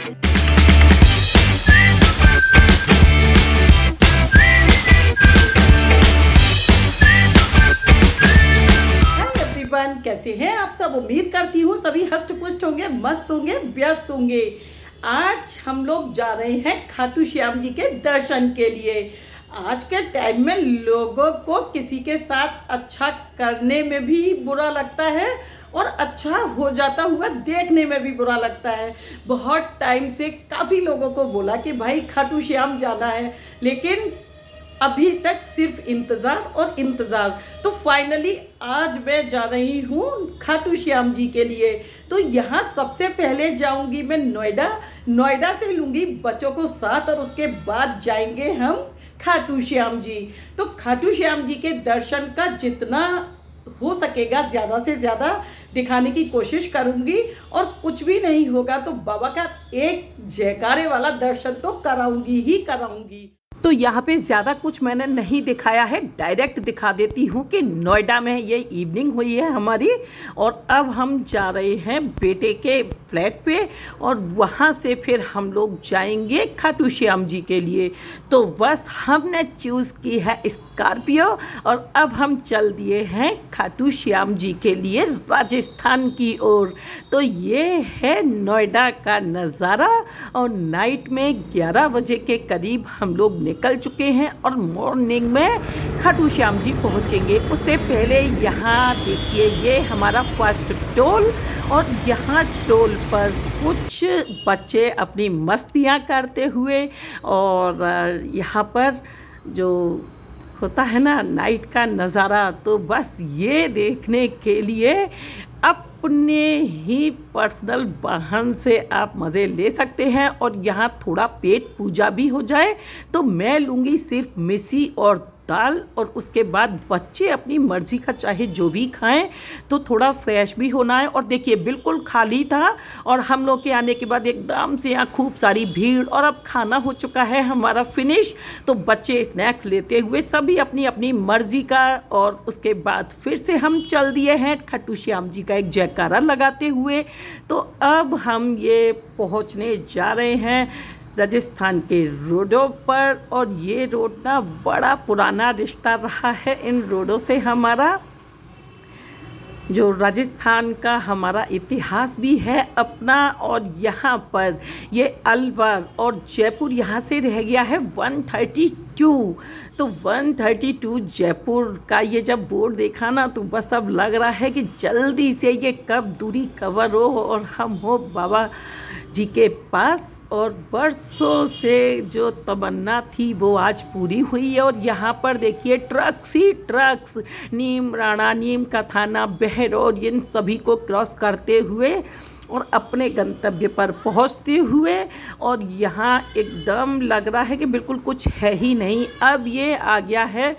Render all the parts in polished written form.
Everyone, कैसे हैं आप सब। उम्मीद करती हूँ सभी हष्ट पुष्ट होंगे, मस्त होंगे, व्यस्त होंगे। आज हम लोग जा रहे हैं खाटू श्याम जी के दर्शन के लिए। आज के टाइम में लोगों को किसी के साथ अच्छा करने में भी बुरा लगता है और अच्छा हो जाता हुआ देखने में भी बुरा लगता है। बहुत टाइम से काफ़ी लोगों को बोला कि भाई खाटू श्याम जाना है, लेकिन अभी तक सिर्फ इंतज़ार और इंतज़ार। तो फाइनली आज मैं जा रही हूँ खाटू श्याम जी के लिए। तो यहाँ सबसे पहले जाऊँगी मैं नोएडा से लूँगी बच्चों को साथ, और उसके बाद जाएंगे हम खाटू श्याम जी। तो खाटू श्याम जी के दर्शन का जितना हो सकेगा ज़्यादा से ज़्यादा दिखाने की कोशिश करूँगी, और कुछ भी नहीं होगा तो बाबा का एक जयकारे वाला दर्शन तो कराऊंगी ही कराऊंगी। तो यहाँ पे ज़्यादा कुछ मैंने नहीं दिखाया है, डायरेक्ट दिखा देती हूँ कि नोएडा में ये इवनिंग हुई है हमारी, और अब हम जा रहे हैं बेटे के फ्लैट पे, और वहाँ से फिर हम लोग जाएंगे खाटू श्याम जी के लिए। तो बस हमने चूज़ की है स्कॉर्पियो, और अब हम चल दिए हैं खाटू श्याम जी के लिए राजस्थान की ओर। तो ये है नोएडा का नज़ारा, और नाइट में 11 बजे के करीब हम लोग निकल चुके हैं और मॉर्निंग में खाटू श्याम जी पहुंचेंगे। उससे पहले यहाँ देखिए ये हमारा फर्स्ट टोल, और यहाँ टोल पर कुछ बच्चे अपनी मस्तियाँ करते हुए, और यहाँ पर जो होता है ना नाइट का नज़ारा, तो बस ये देखने के लिए अपने ही पर्सनल वाहन से आप मज़े ले सकते हैं। और यहाँ थोड़ा पेट पूजा भी हो जाए, तो मैं लूँगी सिर्फ मिसी और दाल, और उसके बाद बच्चे अपनी मर्ज़ी का चाहे जो भी खाएं, तो थोड़ा फ्रेश भी होना है। और देखिए बिल्कुल खाली था, और हम लोग के आने के बाद एकदम से यहाँ खूब सारी भीड़, और अब खाना हो चुका है हमारा फिनिश। तो बच्चे स्नैक्स लेते हुए सभी अपनी अपनी मर्ज़ी का, और उसके बाद फिर से हम चल दिए हैं खाटू श्याम जी का एक जयकारा लगाते हुए। तो अब हम ये पहुँचने जा रहे हैं राजस्थान के रोडों पर, और ये रोड ना बड़ा पुराना रिश्ता रहा है इन रोडों से हमारा। जो राजस्थान का हमारा इतिहास भी है अपना, और यहाँ पर ये अलवर और जयपुर यहाँ से रह गया है 132। तो 132 जयपुर का ये जब बोर्ड देखा ना, तो बस अब लग रहा है कि जल्दी से ये कब दूरी कवर हो और हम हो बाबा जी के पास। और बरसों से जो तमन्ना थी वो आज पूरी हुई है। और यहाँ पर देखिए ट्रक्स ही ट्रक्स नीम राणा, नीम का थाना, बहरौर, इन सभी को क्रॉस करते हुए और अपने गंतव्य पर पहुँचते हुए। और यहाँ एकदम लग रहा है कि बिल्कुल कुछ है ही नहीं। अब ये आ गया है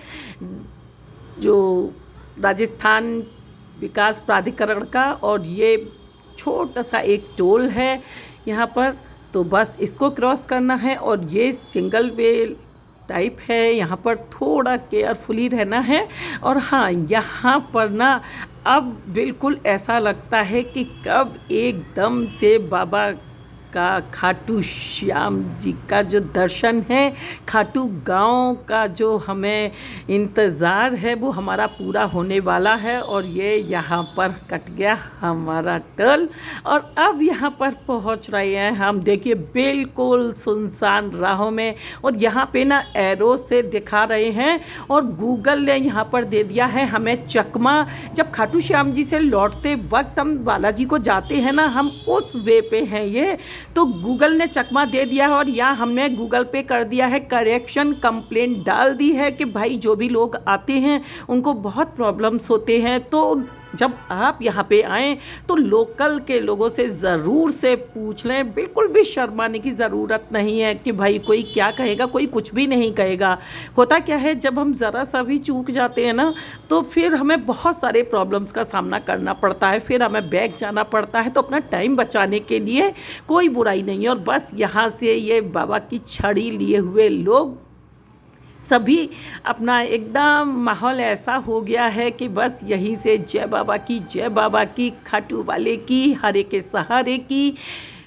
जो राजस्थान विकास प्राधिकरण का, और ये छोटा सा एक टोल है यहाँ पर, तो बस इसको क्रॉस करना है। और ये सिंगल वे टाइप है, यहाँ पर थोड़ा केयरफुली रहना है। और हाँ, यहाँ पर ना अब बिल्कुल ऐसा लगता है कि कब एकदम से बाबा का, खाटू श्याम जी का जो दर्शन है, खाटू गांव का जो हमें इंतज़ार है, वो हमारा पूरा होने वाला है। और ये यहाँ पर कट गया हमारा टोल, और अब यहाँ पर पहुँच रहे हैं हम। देखिए बिल्कुल सुनसान राहों में, और यहाँ पे ना एरो से दिखा रहे हैं, और गूगल ने यहाँ पर दे दिया है हमें चकमा। जब खाटू श्याम जी से लौटते वक्त हम बालाजी को जाते हैं ना, हम उस वे पे हैं ये, तो गूगल ने चकमा दे दिया है। और यहाँ हमने गूगल पे कर दिया है करेक्शन, कंप्लेंट डाल दी है कि भाई जो भी लोग आते हैं उनको बहुत प्रॉब्लम्स होते हैं, तो जब आप यहाँ पे आएँ तो लोकल के लोगों से ज़रूर से पूछ लें। बिल्कुल भी शर्माने की ज़रूरत नहीं है कि भाई कोई क्या कहेगा, कोई कुछ भी नहीं कहेगा। होता क्या है, जब हम ज़रा सा भी चूक जाते हैं ना, तो फिर हमें बहुत सारे प्रॉब्लम्स का सामना करना पड़ता है, फिर हमें बैक जाना पड़ता है। तो अपना टाइम बचाने के लिए कोई बुराई नहीं है। और बस यहाँ से ये बाबा की छड़ी लिए हुए लोग सभी अपना एकदम माहौल ऐसा हो गया है कि बस यहीं से जय बाबा की, जय बाबा की, खाटू वाले की, हरे के सहारे की,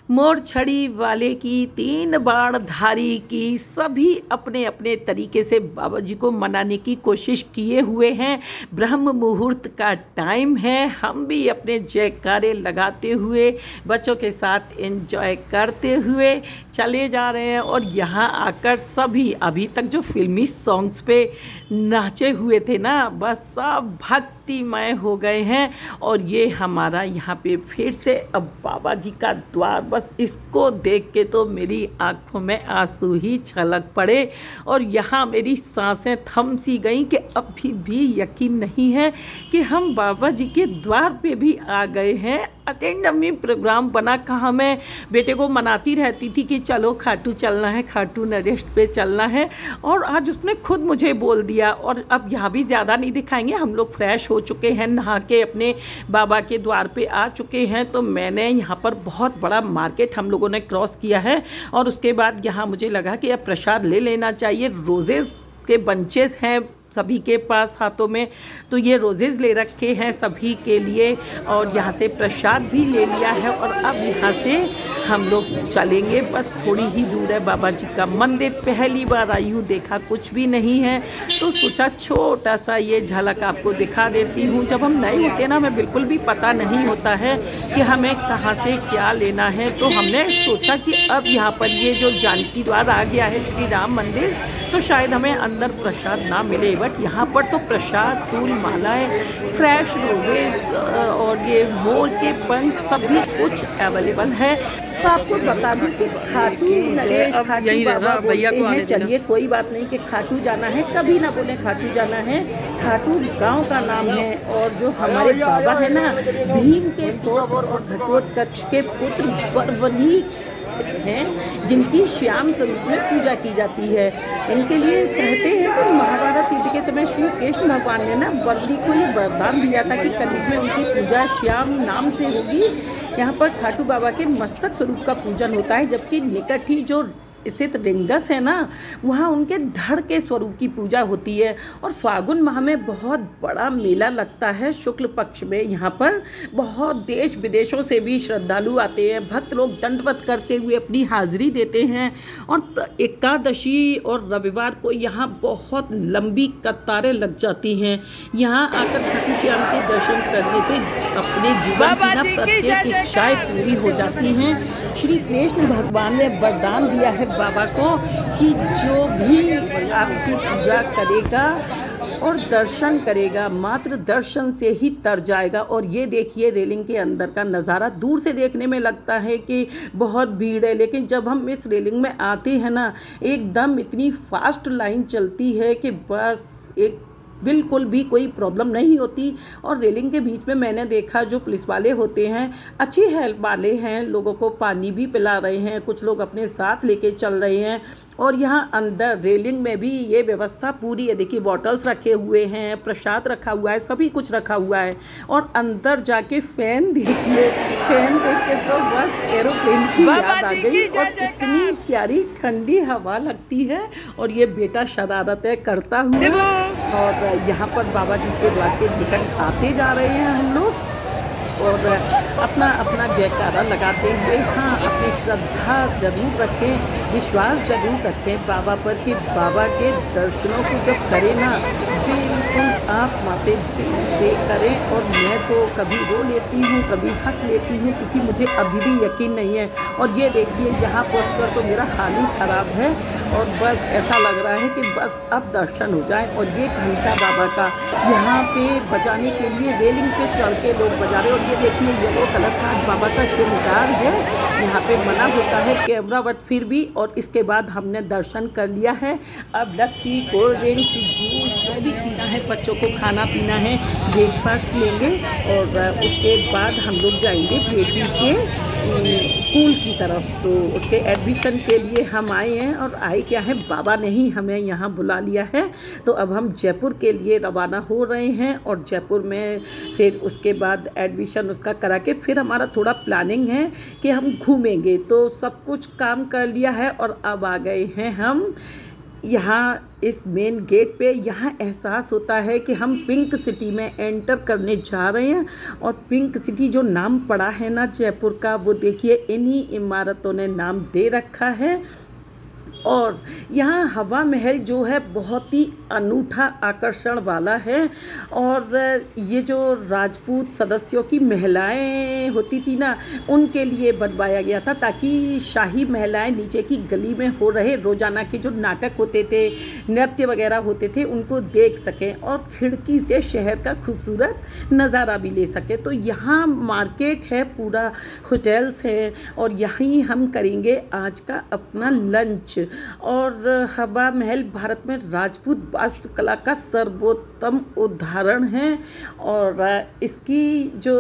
मोर छड़ी वाले की, तीन बाण धारी की, सभी अपने अपने तरीके से बाबा जी को मनाने की कोशिश किए हुए हैं। ब्रह्म मुहूर्त का टाइम है, हम भी अपने जयकारे लगाते हुए बच्चों के साथ एंजॉय करते हुए चले जा रहे हैं। और यहाँ आकर सभी अभी तक जो फिल्मी सॉन्ग्स पे नाचे हुए थे ना, बस सब भक्तिमय हो गए हैं। और ये हमारा यहाँ पे फिर से अब बाबा जी का द्वार, बस इसको देख के तो मेरी आंखों में आंसू ही छलक पड़े और यहाँ मेरी सांसें थम सी गई कि अभी भी यकीन नहीं है कि हम बाबा जी के द्वार पे भी आ गए हैं। अटेंड अम्मी प्रोग्राम बना कहाँ, मैं बेटे को मनाती रहती थी कि चलो खाटू चलना है, खाटू नरेश पे चलना है, और आज उसने खुद मुझे बोल दिया। और अब यहाँ भी ज़्यादा नहीं दिखाएंगे, हम लोग फ्रेश हो चुके हैं, नहा के अपने बाबा के द्वार पे आ चुके हैं। तो मैंने यहाँ पर बहुत बड़ा मार्केट हम लोगों ने क्रॉस किया है और उसके बाद यहाँ मुझे लगा कि अब प्रसाद ले लेना चाहिए। रोजेज़ के बंचेस हैं सभी के पास हाथों में, तो ये रोजेज़ ले रखे हैं सभी के लिए और यहाँ से प्रसाद भी ले लिया है। और अब यहाँ से हम लोग चलेंगे, बस थोड़ी ही दूर है बाबा जी का मंदिर। पहली बार आई हूँ, देखा कुछ भी नहीं है, तो सोचा छोटा सा ये झलक आपको दिखा देती हूँ। जब हम नए होते ना, हमें बिल्कुल भी पता नहीं होता है कि हमें कहाँ से क्या लेना है, तो हमने सोचा कि अब यहाँ पर ये जो जानकी द्वार आ गया है श्री राम मंदिर, तो शायद हमें अंदर प्रसाद ना मिले, बट यहाँ पर तो प्रसाद, फूल मालाएं, फ्रेश रोजेज और ये मोर के पंख सभी कुछ अवेलेबल है। तो आपको बता दूं कि खाटू नरेश, खाटू बाबा बोलते हैं, चलिए कोई बात नहीं कि खाटू जाना है, कभी ना बोले खाटू जाना है। खाटू गांव का नाम है और जो हमारे बाबा है ना, भीम के पौत्र और घटोत्कच के पुत्र बरबली हैं, जिनकी श्याम स्वरूप में पूजा की जाती है। इनके लिए कहते हैं कि महाभारत युद्ध के समय श्री कृष्ण भगवान ने ना बरबली को ये वरदान दिया था कि कलयुग में उनकी पूजा श्याम नाम से होगी। यहाँ पर खाटू बाबा के मस्तक स्वरूप का पूजन होता है, जबकि निकट ही जो स्थित रिंगस है ना, वहाँ उनके धड़ के स्वरूप की पूजा होती है। और फागुन माह में बहुत बड़ा मेला लगता है शुक्ल पक्ष में। यहाँ पर बहुत देश विदेशों से भी श्रद्धालु आते हैं, भक्त लोग दंडवत करते हुए अपनी हाजिरी देते हैं। और एकादशी और रविवार को यहाँ बहुत लंबी कतारें लग जाती हैं। यहाँ आकर खाटू श्याम के दर्शन करने से अपने जीवन की ना प्रत्येक इच्छाएं पूरी हो जाती हैं। श्री कृष्ण भगवान ने वरदान दिया है बाबा को कि जो भी आपकी पूजा करेगा और दर्शन करेगा, मात्र दर्शन से ही तर जाएगा। और ये देखिए रेलिंग के अंदर का नज़ारा, दूर से देखने में लगता है कि बहुत भीड़ है, लेकिन जब हम इस रेलिंग में आते हैं ना, एकदम इतनी फास्ट लाइन चलती है कि बस एक बिल्कुल भी कोई प्रॉब्लम नहीं होती। और रेलिंग के बीच में मैंने देखा जो पुलिस वाले होते हैं, अच्छी हेल्प वाले हैं, लोगों को पानी भी पिला रहे हैं, कुछ लोग अपने साथ लेके चल रहे हैं। और यहाँ अंदर रेलिंग में भी ये व्यवस्था पूरी है, देखिए बॉटल्स रखे हुए हैं, प्रसाद रखा हुआ है, सभी कुछ रखा हुआ है। और अंदर जाके फ़ैन देखिए, फ़ैन देख के तो बस एरोप्लेन की याद आ गई। और इतनी प्यारी ठंडी हवा लगती है और ये बेटा शरारतें करता हुआ। और यहाँ पर बाबा जी के द्वार के निकट आते जा रहे हैं हम लोग और अपना अपना जयकारा लगाते हुए, हाँ अपनी श्रद्धा जरूर रखें, विश्वास जरूर रखें बाबा पर कि बाबा के दर्शनों को जब करें ना, बिल्कुल आप माँ से दिल से करें। और मैं तो कभी रो लेती हूँ, कभी हंस लेती हूँ, क्योंकि मुझे अभी भी यकीन नहीं है। और ये देखिए यहाँ पहुँचकर तो मेरा हाल ही ख़राब है और बस ऐसा लग रहा है कि बस अब दर्शन हो जाए। और ये घंटा बाबा का यहाँ पे बजाने के लिए रेलिंग पे चढ़ के लोग बजा रहे हैं। और ये देखिए येलो कलर का आज बाबा का श्रृंगार है, यहाँ पे मना होता है कैमरा, बट फिर भी। और इसके बाद हमने दर्शन कर लिया है। अब लस्सी, कोल्ड ड्रिंक्स, जूस जो भी पीना है, बच्चों को खाना पीना है, ब्रेकफास्ट लेंगे और उसके बाद हम लोग जाएंगे बेटी के स्कूल की तरफ। तो उसके एडमिशन के लिए हम आए हैं और आए क्या है, बाबा ने ही हमें यहाँ बुला लिया है। तो अब हम जयपुर के लिए रवाना हो रहे हैं और जयपुर में फिर उसके बाद एडमिशन उसका करा के फिर हमारा थोड़ा प्लानिंग है कि हम घूमेंगे। तो सब कुछ काम कर लिया है और अब आ गए हैं हम यहाँ इस मेन गेट पे यहाँ एहसास होता है कि हम पिंक सिटी में एंटर करने जा रहे हैं। और पिंक सिटी जो नाम पड़ा है ना जयपुर का, वो देखिए इन्हीं इमारतों ने नाम दे रखा है। और यहाँ हवा महल जो है बहुत ही अनूठा आकर्षण वाला है। और ये जो राजपूत सदस्यों की महिलाएं होती थी ना, उनके लिए बनवाया गया था ताकि शाही महिलाएं नीचे की गली में हो रहे रोज़ाना के जो नाटक होते थे, नृत्य वगैरह होते थे, उनको देख सकें और खिड़की से शहर का खूबसूरत नज़ारा भी ले सकें। तो यहाँ मार्केट है, पूरा होटल्स है, और यहीं हम करेंगे आज का अपना लंच। और हवा महल भारत में राजपूत वास्तुकला का सर्वोत्तम उदाहरण है। और इसकी जो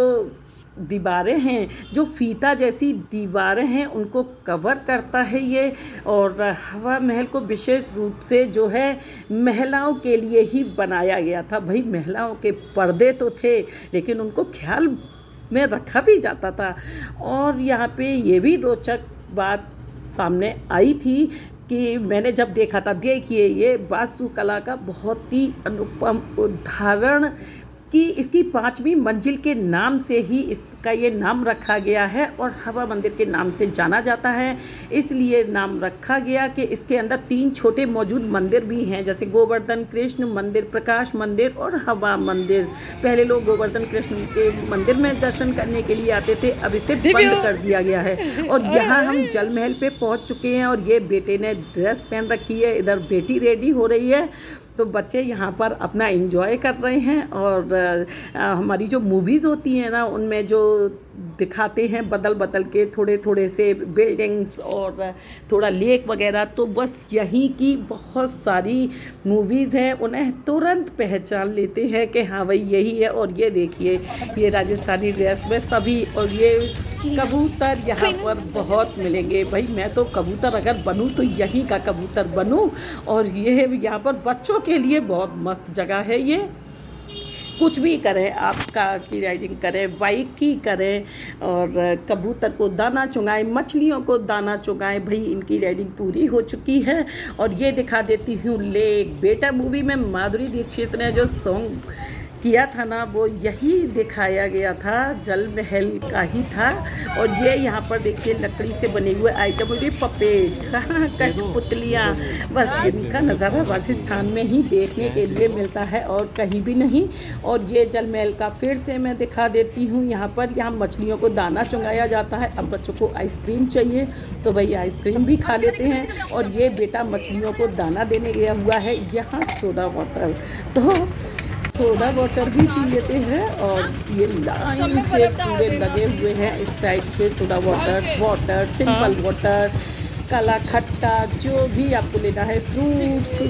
दीवारें हैं, जो फीता जैसी दीवारें हैं, उनको कवर करता है ये। और हवा महल को विशेष रूप से जो है महिलाओं के लिए ही बनाया गया था। भाई महिलाओं के पर्दे तो थे, लेकिन उनको ख्याल में रखा भी जाता था। और यहाँ पे ये भी रोचक बात सामने आई थी कि मैंने जब देखा था, देखिए ये वास्तुकला का बहुत ही अनुपम उदाहरण कि इसकी 5वीं मंजिल के नाम से ही इसका ये नाम रखा गया है। और हवा मंदिर के नाम से जाना जाता है, इसलिए नाम रखा गया कि इसके अंदर 3 छोटे मौजूद मंदिर भी हैं, जैसे गोवर्धन कृष्ण मंदिर, प्रकाश मंदिर और हवा मंदिर। पहले लोग गोवर्धन कृष्ण के मंदिर में दर्शन करने के लिए आते थे, अब इसे बंद कर दिया गया है। और यहाँ हम जल महल पे पहुँच चुके हैं और ये बेटे ने ड्रेस पहन रखी है, इधर बेटी रेडी हो रही है। तो बच्चे यहाँ पर अपना एंजॉय कर रहे हैं। और हमारी जो मूवीज़ होती हैं ना, उनमें जो दिखाते हैं बदल बदल के थोड़े थोड़े से बिल्डिंग्स और थोड़ा लेक वगैरह, तो बस यहीं की बहुत सारी मूवीज़ हैं, उन्हें तुरंत पहचान लेते हैं कि हाँ भाई यही है। और ये देखिए ये राजस्थानी ड्रेस में सभी, और ये कबूतर यहाँ पर बहुत मिलेंगे। भाई मैं तो कबूतर अगर बनूँ तो यहीं का कबूतर बनूँ। और ये यहाँ पर बच्चों के लिए बहुत मस्त जगह है ये। कुछ भी करें आप, कार की राइडिंग करें, बाइक की करें, और कबूतर को दाना चुगाएं, मछलियों को दाना चुगाएं। भाई इनकी राइडिंग पूरी हो चुकी है। और ये दिखा देती हूँ लेक। बेटा मूवी में माधुरी दीक्षित ने जो सॉन्ग किया था ना, वो यही दिखाया गया था, जल महल का ही था। और ये यहाँ पर देखिए लकड़ी से बने हुए आइटम, ये पपेट, कठपुतलियाँ, बस इनका नज़ारा राजस्थान में ही देखने के लिए मिलता है और कहीं भी नहीं। और ये जल महल का फिर से मैं दिखा देती हूँ। यहाँ पर यहाँ मछलियों को दाना चुगाया जाता है। अब बच्चों को आइसक्रीम चाहिए तो भाई आइसक्रीम भी खा लेते हैं। और ये बेटा मछलियों को दाना देने गया हुआ है। यहाँ सोडा वाटर, तो सोडा वाटर भी पी लेते हैं। और ये लाइन से पूरे लगे हुए हैं इस टाइप से सोडा वाटर, सिंपल वाटर, काला खट्टा, जो भी आपको लेना है, फ्रूट्स,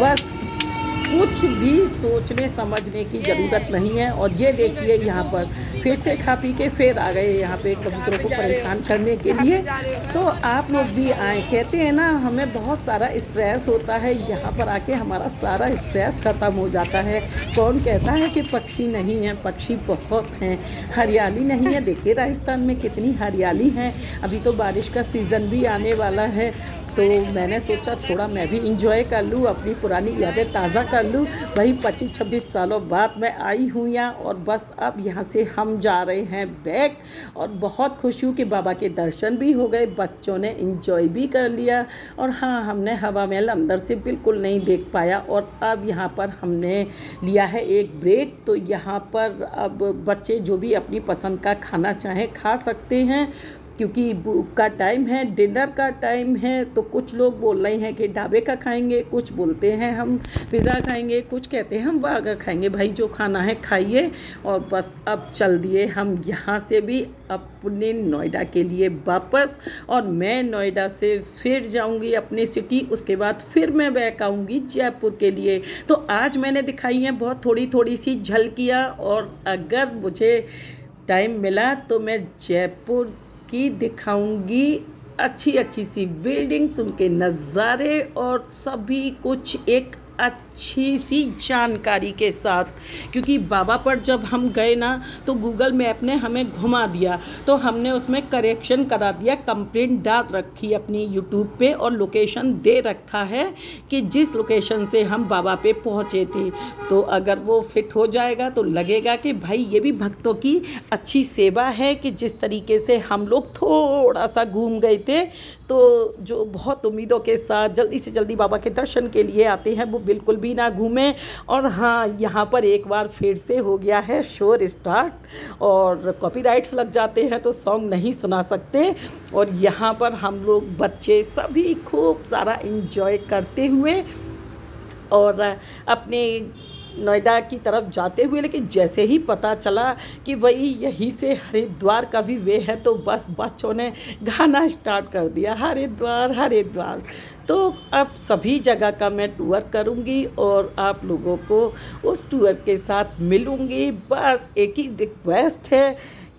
बस कुछ भी सोचने समझने की ज़रूरत नहीं है। और ये देखिए यहाँ पर फिर से खा पी के फिर आ गए यहाँ पे कबूतरों को परेशान करने के लिए। तो आप लोग भी आए। कहते हैं ना हमें बहुत सारा स्ट्रेस होता है, यहाँ पर आके हमारा सारा स्ट्रेस ख़त्म हो जाता है। कौन कहता है कि पक्षी नहीं हैं? पक्षी बहुत हैं। हरियाली नहीं है? देखिए राजस्थान में कितनी हरियाली है। अभी तो बारिश का सीज़न भी आने वाला है, तो मैंने सोचा थोड़ा मैं भी इंजॉय कर लूँ, अपनी पुरानी यादें ताज़ा कर लूँ। वही 25-26 सालों बाद मैं आई हूँ यहाँ। और बस अब यहाँ से हम जा रहे हैं बैक। और बहुत खुश हूँ कि बाबा के दर्शन भी हो गए, बच्चों ने इंजॉय भी कर लिया। और हाँ, हमने हवा महल अंदर से बिल्कुल नहीं देख पाया। और अब यहाँ पर हमने लिया है एक ब्रेक। तो यहाँ पर अब बच्चे जो भी अपनी पसंद का खाना चाहें खा सकते हैं, क्योंकि भूख का टाइम है, डिनर का टाइम है। तो कुछ लोग बोल रहे हैं कि ढाबे का खाएंगे, कुछ बोलते हैं हम पिज़्ज़ा खाएंगे, कुछ कहते हैं हम बर्गर खाएंगे। भाई जो खाना है खाइए। और बस अब चल दिए हम यहाँ से भी अपने नोएडा के लिए वापस। और मैं नोएडा से फिर जाऊँगी अपनी सिटी, उसके बाद फिर मैं बैक आऊँगी जयपुर के लिए। तो आज मैंने दिखाई हैं बहुत थोड़ी सी झलकियाँ, और अगर मुझे टाइम मिला तो मैं जयपुर की दिखाऊंगी अच्छी सी बिल्डिंग्स, उनके नज़ारे और सभी कुछ एक अच्छी सी जानकारी के साथ, क्योंकि बाबा पर जब हम गए ना तो गूगल मैप ने हमें घुमा दिया, तो हमने उसमें करेक्शन करा दिया, कंप्लेंट डाल रखी अपनी यूट्यूब पे और लोकेशन दे रखा है कि जिस लोकेशन से हम बाबा पे पहुँचे थे। तो अगर वो फिट हो जाएगा तो लगेगा कि भाई ये भी भक्तों की अच्छी सेवा है कि जिस तरीके से हम लोग थोड़ा सा घूम गए थे, तो जो बहुत उम्मीदों के साथ जल्दी से जल्दी बाबा के दर्शन के लिए आते हैं वो बिल्कुल भी ना घूमें। और हाँ, यहाँ पर एक बार फिर से हो गया है शोर स्टार्ट और कॉपीराइट्स लग जाते हैं तो सॉन्ग नहीं सुना सकते। और यहाँ पर हम लोग बच्चे सभी खूब सारा एंजॉय करते हुए और अपने नोएडा की तरफ जाते हुए, लेकिन जैसे ही पता चला कि वही यहीं से हरिद्वार का भी वे है तो बस बच्चों ने गाना स्टार्ट कर दिया, हरिद्वार हरिद्वार। तो अब सभी जगह का मैं टूर करूँगी और आप लोगों को उस टूर के साथ मिलूँगी। बस एक ही रिक्वेस्ट है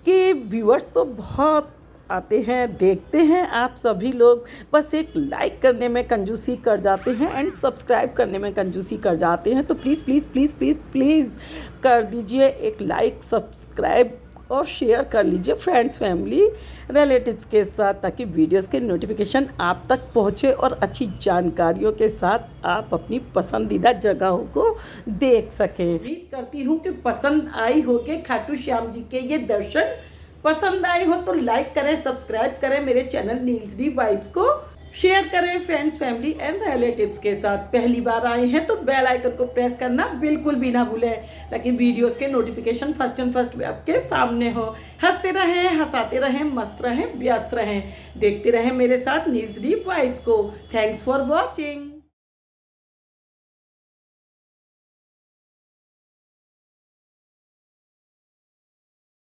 कि व्यूअर्स तो बहुत आते हैं, देखते हैं आप सभी लोग, बस एक लाइक करने में कंजूसी कर जाते हैं एंड सब्सक्राइब करने में कंजूसी कर जाते हैं। तो please please please please please कर दीजिए एक लाइक, सब्सक्राइब और शेयर कर लीजिए फ्रेंड्स, फैमिली, रिलेटिव्स के साथ, ताकि वीडियोस के नोटिफिकेशन आप तक पहुँचे और अच्छी जानकारियों के साथ आप अपनी पसंदीदा जगहों को देख सकें। उम्मीद करती हूँ कि पसंद आई होगी खाटू श्याम जी के ये दर्शन। पसंद आए हो तो लाइक करें, सब्सक्राइब करें मेरे चैनल नील्स डी वाइब्स को, शेयर करें फ्रेंड्स, फैमिली एंड रिलेटिव्स के साथ। पहली बार आए हैं तो बेल आइकन को प्रेस करना बिल्कुल भी ना भूलें, ताकि वीडियोस के नोटिफिकेशन फर्स्ट एंड फर्स्ट आपके सामने हो। हंसते रहें, हंसाते रहें, मस्त रहें, व्यस्त रहें, देखते रहें मेरे साथ नील्स डी वाइब्स को। Thanks for watching.